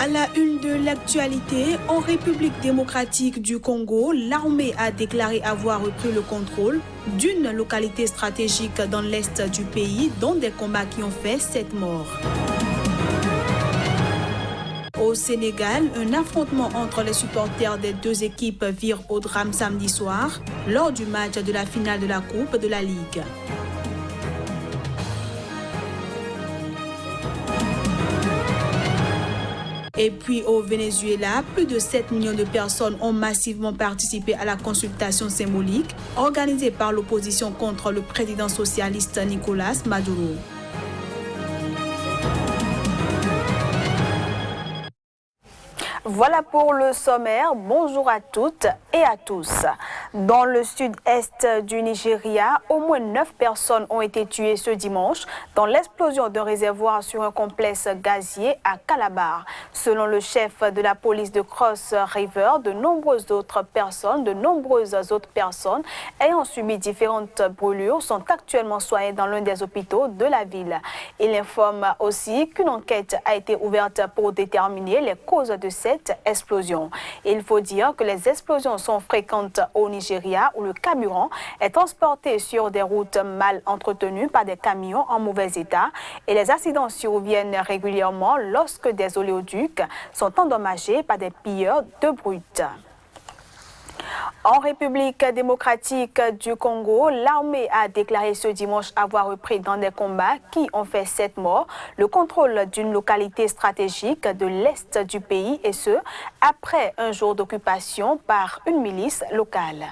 À la une de l'actualité, en République démocratique du Congo, l'armée a déclaré avoir repris le contrôle d'une localité stratégique dans l'est du pays, dont des combats qui ont fait 7 morts. Au Sénégal, un affrontement entre les supporters des deux équipes vire au drame samedi soir lors du match de la finale de la Coupe de la Ligue. Et puis au Venezuela, plus de 7 millions de personnes ont massivement participé à la consultation symbolique organisée par l'opposition contre le président socialiste Nicolás Maduro. Voilà pour le sommaire. Bonjour à toutes et à tous. Dans le sud-est du Nigeria, au moins 9 personnes ont été tuées ce dimanche dans l'explosion d'un réservoir sur un complexe gazier à Calabar. Selon le chef de la police de Cross River, de nombreuses autres personnes ayant subi différentes brûlures sont actuellement soignées dans l'un des hôpitaux de la ville. Il informe aussi qu'une enquête a été ouverte pour déterminer les causes de cette explosion. Il faut dire que les explosions sont fréquentes au Nigeria où le carburant est transporté sur des routes mal entretenues par des camions en mauvais état et les accidents surviennent régulièrement lorsque des oléoducs sont endommagés par des pilleurs de brut. En République démocratique du Congo, l'armée a déclaré ce dimanche avoir repris dans des combats qui ont fait 7 morts le contrôle d'une localité stratégique de l'est du pays et ce, après un jour d'occupation par une milice locale.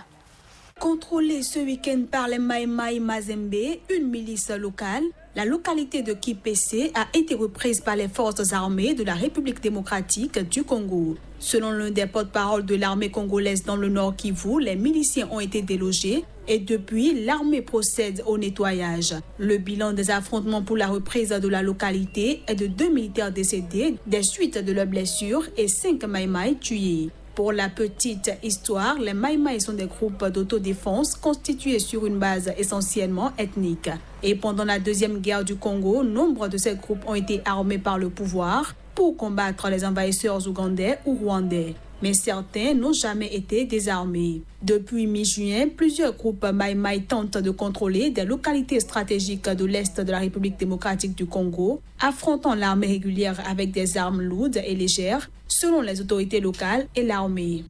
Contrôlée ce week-end par les Maïmaï Mazembe, une milice locale, la localité de Kipese a été reprise par les forces armées de la République démocratique du Congo. Selon l'un des porte-parole de l'armée congolaise dans le Nord Kivu, les miliciens ont été délogés et depuis, l'armée procède au nettoyage. Le bilan des affrontements pour la reprise de la localité est de 2 militaires décédés des suites de leurs blessures et 5 Maïmaï tués. Pour la petite histoire, les Maïmaï sont des groupes d'autodéfense constitués sur une base essentiellement ethnique. Et pendant la Deuxième Guerre du Congo, nombre de ces groupes ont été armés par le pouvoir pour combattre les envahisseurs ougandais ou rwandais. Mais certains n'ont jamais été désarmés. Depuis mi-juin, plusieurs groupes Maïmaï tentent de contrôler des localités stratégiques de l'Est de la République démocratique du Congo, affrontant l'armée régulière avec des armes lourdes et légères, selon les autorités locales et l'armée.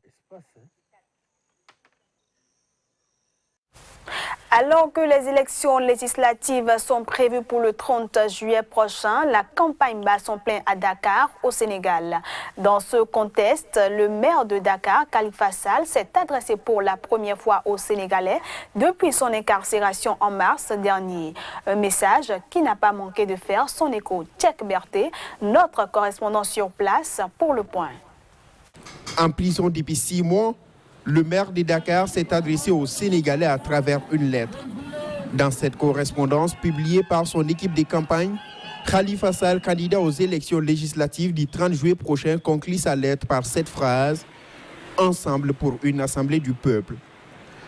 Alors que les élections législatives sont prévues pour le 30 juillet prochain, la campagne bat son plein à Dakar, au Sénégal. Dans ce contexte, le maire de Dakar, Khalifa Sall, s'est adressé pour la première fois aux Sénégalais depuis son incarcération en mars dernier. Un message qui n'a pas manqué de faire son écho. Tchèque Berté, notre correspondant sur place, pour le point. En prison depuis 6 mois, le maire de Dakar s'est adressé aux Sénégalais à travers une lettre. Dans cette correspondance publiée par son équipe de campagne, Khalifa Sall, candidat aux élections législatives du 30 juillet prochain, conclut sa lettre par cette phrase « Ensemble pour une assemblée du peuple ».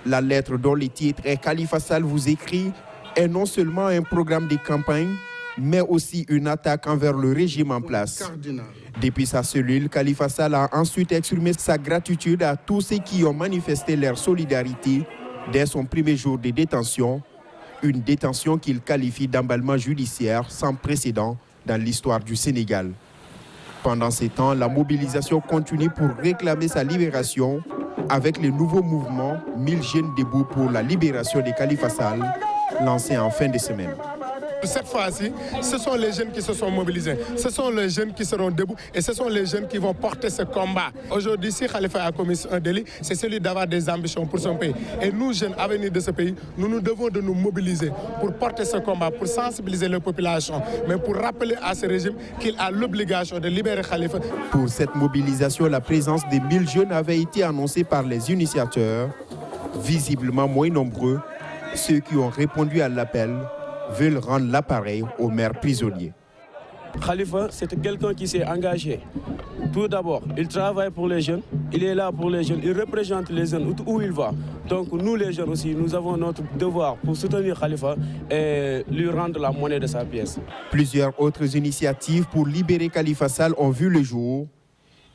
La lettre dont le titre est « Khalifa Sall vous écrit » est non seulement un programme de campagne, mais aussi une attaque envers le régime en place. Depuis sa cellule, Khalifa Sall a ensuite exprimé sa gratitude à tous ceux qui ont manifesté leur solidarité dès son premier jour de détention, une détention qu'il qualifie d'emballement judiciaire sans précédent dans l'histoire du Sénégal. Pendant ces temps, la mobilisation continue pour réclamer sa libération avec le nouveau mouvement 1000 jeunes debout pour la libération de Khalifa Sall, lancé en fin de semaine. Cette fois-ci, ce sont les jeunes qui se sont mobilisés, ce sont les jeunes qui seront debout et ce sont les jeunes qui vont porter ce combat. Aujourd'hui, si Khalifa a commis un délit, c'est celui d'avoir des ambitions pour son pays. Et nous, jeunes à venir de ce pays, nous devons de nous mobiliser pour porter ce combat, pour sensibiliser les populations, mais pour rappeler à ce régime qu'il a l'obligation de libérer Khalifa. Pour cette mobilisation, la présence des 1000 jeunes avait été annoncée par les initiateurs. Visiblement moins nombreux, ceux qui ont répondu à l'appel veulent rendre l'appareil au maire prisonnier. Khalifa, c'est quelqu'un qui s'est engagé. Tout d'abord, il travaille pour les jeunes, il est là pour les jeunes, il représente les jeunes où il va. Donc nous les jeunes aussi, nous avons notre devoir pour soutenir Khalifa et lui rendre la monnaie de sa pièce. Plusieurs autres initiatives pour libérer Khalifa Sall ont vu le jour.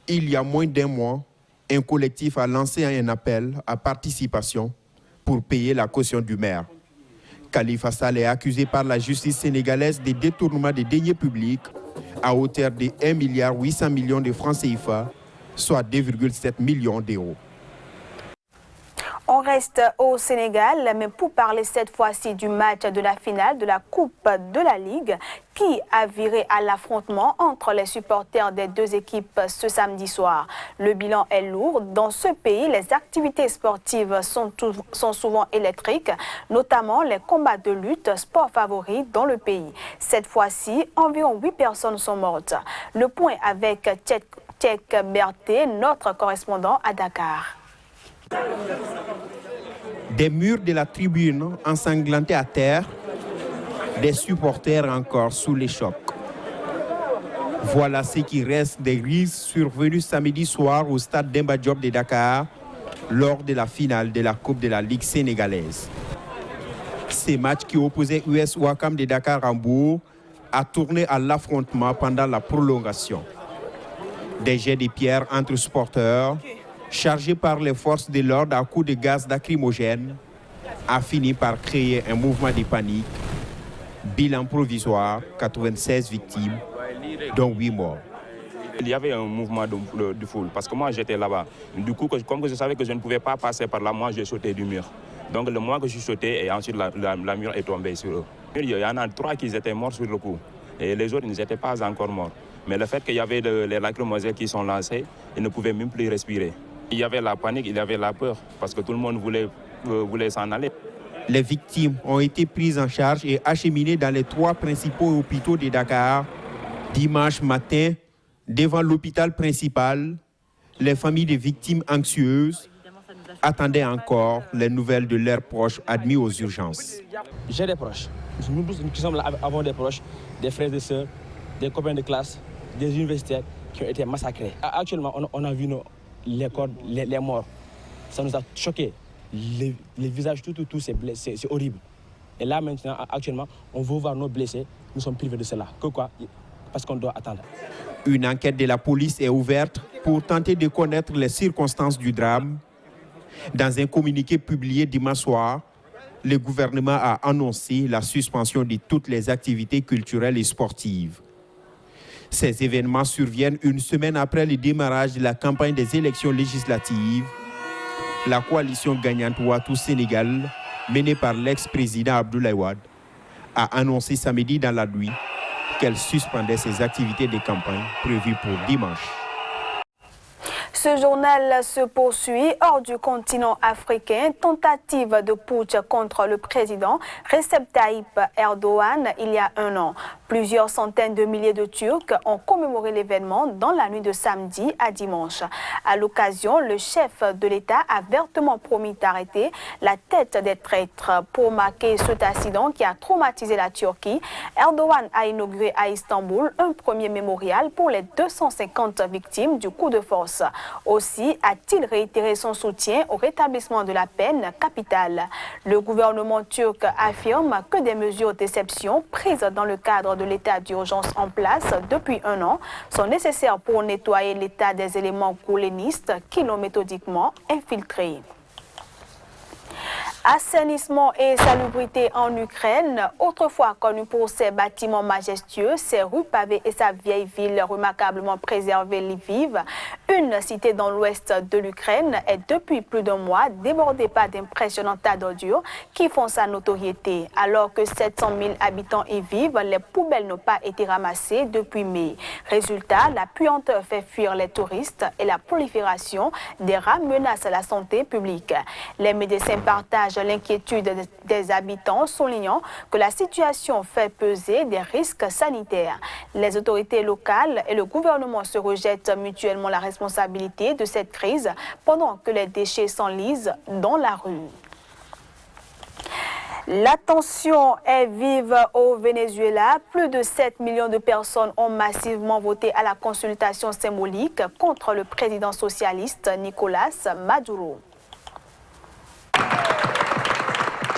Il y a moins d'un mois, un collectif a lancé un appel à participation pour payer la caution du maire. Khalifa Sall est accusé par la justice sénégalaise des détournements des deniers publics à hauteur de 1,8 milliard de francs CFA, soit 2,7 millions d'euros. On reste au Sénégal, mais pour parler cette fois-ci du match de la finale de la Coupe de la Ligue qui a viré à l'affrontement entre les supporters des deux équipes ce samedi soir. Le bilan est lourd. Dans ce pays, les activités sportives sont souvent électriques, notamment les combats de lutte, sport favori dans le pays. Cette fois-ci, environ 8 personnes sont mortes. Le point avec Tchèque Berthe, notre correspondant à Dakar. Des murs de la tribune ensanglantés à terre, des supporters encore sous les chocs. Voilà ce qui reste des grises survenues samedi soir au stade Demba Diop de Dakar lors de la finale de la Coupe de la Ligue sénégalaise. Ces matchs qui opposaient US Ouakam de Dakar-Hambourg a tourné à l'affrontement pendant la prolongation. Des jets de pierre entre supporters chargé par les forces de l'ordre à coups de gaz lacrymogène, a fini par créer un mouvement de panique. Bilan provisoire, 96 victimes, dont 8 morts. Il y avait un mouvement de foule, parce que moi j'étais là-bas. Du coup, comme je savais que je ne pouvais pas passer par là, moi j'ai sauté du mur. Donc le moment que je suis sauté, et ensuite la mur est tombée sur eux. Il y en a 3 qui étaient morts sur le coup, et les autres n'étaient pas encore morts. Mais le fait qu'il y avait les lacrymogènes qui sont lancés, ils ne pouvaient même plus respirer. Il y avait la panique, il y avait la peur, parce que tout le monde voulait s'en aller. Les victimes ont été prises en charge et acheminées dans les 3 principaux hôpitaux de Dakar. Dimanche matin, devant l'hôpital principal, les familles des victimes anxieuses attendaient encore les nouvelles de leurs proches admis aux urgences. J'ai des proches. Nous qui sommes là avons des proches, des frères et sœurs, des copains de classe, des universitaires qui ont été massacrés. Actuellement, on a vu les corps, les morts. Ça nous a choqués. Les visages, tout, c'est horrible. Et là, maintenant, actuellement, on veut voir nos blessés. Nous sommes privés de cela. Pourquoi? Parce qu'on doit attendre. Une enquête de la police est ouverte pour tenter de connaître les circonstances du drame. Dans un communiqué publié dimanche soir, le gouvernement a annoncé la suspension de toutes les activités culturelles et sportives. Ces événements surviennent une semaine après le démarrage de la campagne des élections législatives. La coalition gagnante Ouattou Sénégal, menée par l'ex-président Abdoulaye Wade, a annoncé samedi dans la nuit qu'elle suspendait ses activités de campagne prévues pour dimanche. Ce journal se poursuit hors du continent africain. Tentative de putsch contre le président Recep Tayyip Erdogan il y a 1 an. Plusieurs centaines de milliers de Turcs ont commémoré l'événement dans la nuit de samedi à dimanche. À l'occasion, le chef de l'État a vertement promis d'arrêter la tête des traîtres. Pour marquer cet accident qui a traumatisé la Turquie, Erdogan a inauguré à Istanbul un premier mémorial pour les 250 victimes du coup de force. Aussi a-t-il réitéré son soutien au rétablissement de la peine capitale. Le gouvernement turc affirme que des mesures d'exception prises dans le cadre de l'état d'urgence en place depuis 1 an sont nécessaires pour nettoyer l'état des éléments goulénistes qui l'ont méthodiquement infiltré. Assainissement et salubrité en Ukraine, autrefois connue pour ses bâtiments majestueux, ses rues pavées et sa vieille ville remarquablement préservée Lviv, une cité dans l'ouest de l'Ukraine, est depuis plus d'1 mois débordée par d'impressionnants tas d'ordures qui font sa notoriété. Alors que 700 000 habitants y vivent, les poubelles n'ont pas été ramassées depuis mai. Résultat, la puanteur fait fuir les touristes et la prolifération des rats menace la santé publique. Les médecins partagent l'inquiétude des habitants, soulignant que la situation fait peser des risques sanitaires. Les autorités locales et le gouvernement se rejettent mutuellement la responsabilité de cette crise pendant que les déchets s'enlisent dans la rue. La tension est vive au Venezuela. Plus de 7 millions de personnes ont massivement voté à la consultation symbolique contre le président socialiste Nicolás Maduro.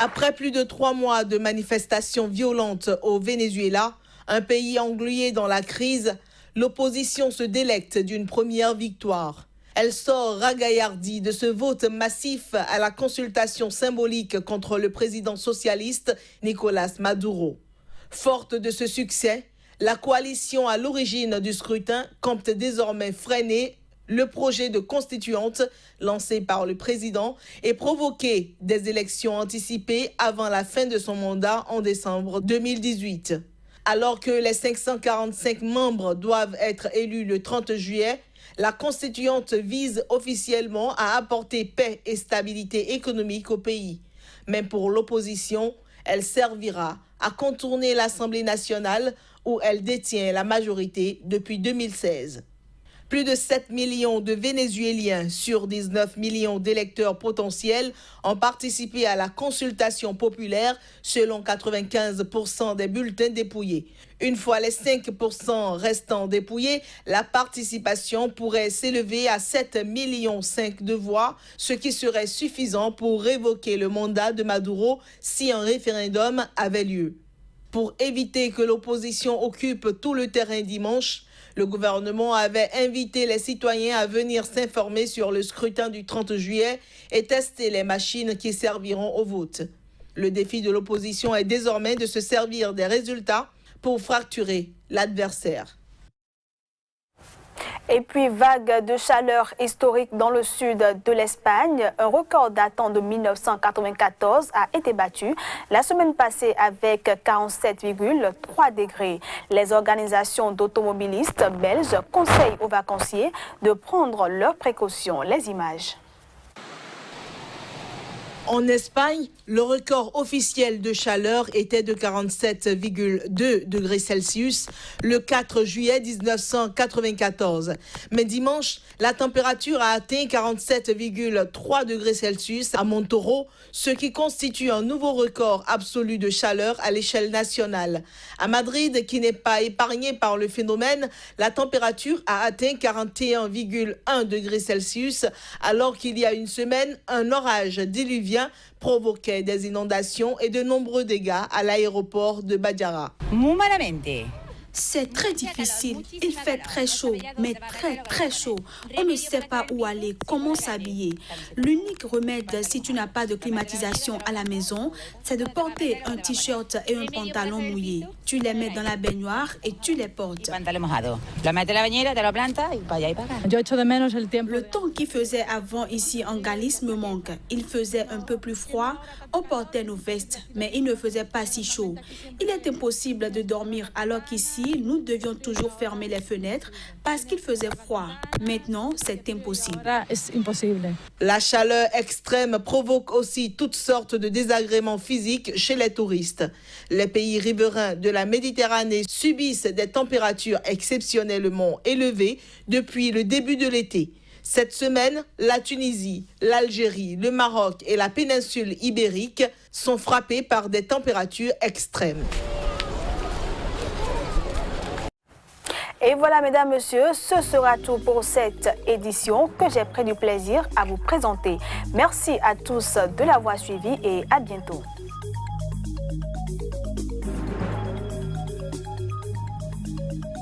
Après plus de 3 mois de manifestations violentes au Venezuela, un pays englué dans la crise, l'opposition se délecte d'une première victoire. Elle sort ragaillardie de ce vote massif à la consultation symbolique contre le président socialiste Nicolás Maduro. Forte de ce succès, la coalition à l'origine du scrutin compte désormais freiner le projet de constituante lancé par le président et provoquer des élections anticipées avant la fin de son mandat en décembre 2018. Alors que les 545 membres doivent être élus le 30 juillet, la constituante vise officiellement à apporter paix et stabilité économique au pays. Mais pour l'opposition, elle servira à contourner l'Assemblée nationale où elle détient la majorité depuis 2016. Plus de 7 millions de Vénézuéliens sur 19 millions d'électeurs potentiels ont participé à la consultation populaire selon 95% des bulletins dépouillés. Une fois les 5% restants dépouillés, la participation pourrait s'élever à 7,5 millions de voix, ce qui serait suffisant pour révoquer le mandat de Maduro si un référendum avait lieu. Pour éviter que l'opposition occupe tout le terrain dimanche, le gouvernement avait invité les citoyens à venir s'informer sur le scrutin du 30 juillet et tester les machines qui serviront au vote. Le défi de l'opposition est désormais de se servir des résultats pour fracturer l'adversaire. Et puis, vague de chaleur historique dans le sud de l'Espagne. Un record datant de 1994 a été battu la semaine passée avec 47,3 degrés. Les organisations d'automobilistes belges conseillent aux vacanciers de prendre leurs précautions. Les images. En Espagne, le record officiel de chaleur était de 47,2 degrés Celsius le 4 juillet 1994. Mais dimanche, la température a atteint 47,3 degrés Celsius à Montoro, ce qui constitue un nouveau record absolu de chaleur à l'échelle nationale. À Madrid, qui n'est pas épargné par le phénomène, la température a atteint 41,1 degrés Celsius, alors qu'il y a une semaine, un orage diluvien provoquait des inondations et de nombreux dégâts à l'aéroport de Badiara. C'est très difficile. Il fait très chaud, mais très chaud. On ne sait pas où aller, comment s'habiller. L'unique remède, si tu n'as pas de climatisation à la maison, c'est de porter un t-shirt et un pantalon mouillé. Tu les mets dans la baignoire et tu les portes. Le temps qu'il faisait avant ici en Galice me manque. Il faisait un peu plus froid. On portait nos vestes, mais il ne faisait pas si chaud. Il est impossible de dormir alors qu'ici, nous devions toujours fermer les fenêtres parce qu'il faisait froid. Maintenant, c'est impossible. La chaleur extrême provoque aussi toutes sortes de désagréments physiques chez les touristes. Les pays riverains de la Méditerranée subissent des températures exceptionnellement élevées depuis le début de l'été. Cette semaine, la Tunisie, l'Algérie, le Maroc et la péninsule ibérique sont frappés par des températures extrêmes. Et voilà, mesdames, messieurs, ce sera tout pour cette édition que j'ai pris du plaisir à vous présenter. Merci à tous de l'avoir suivi et à bientôt.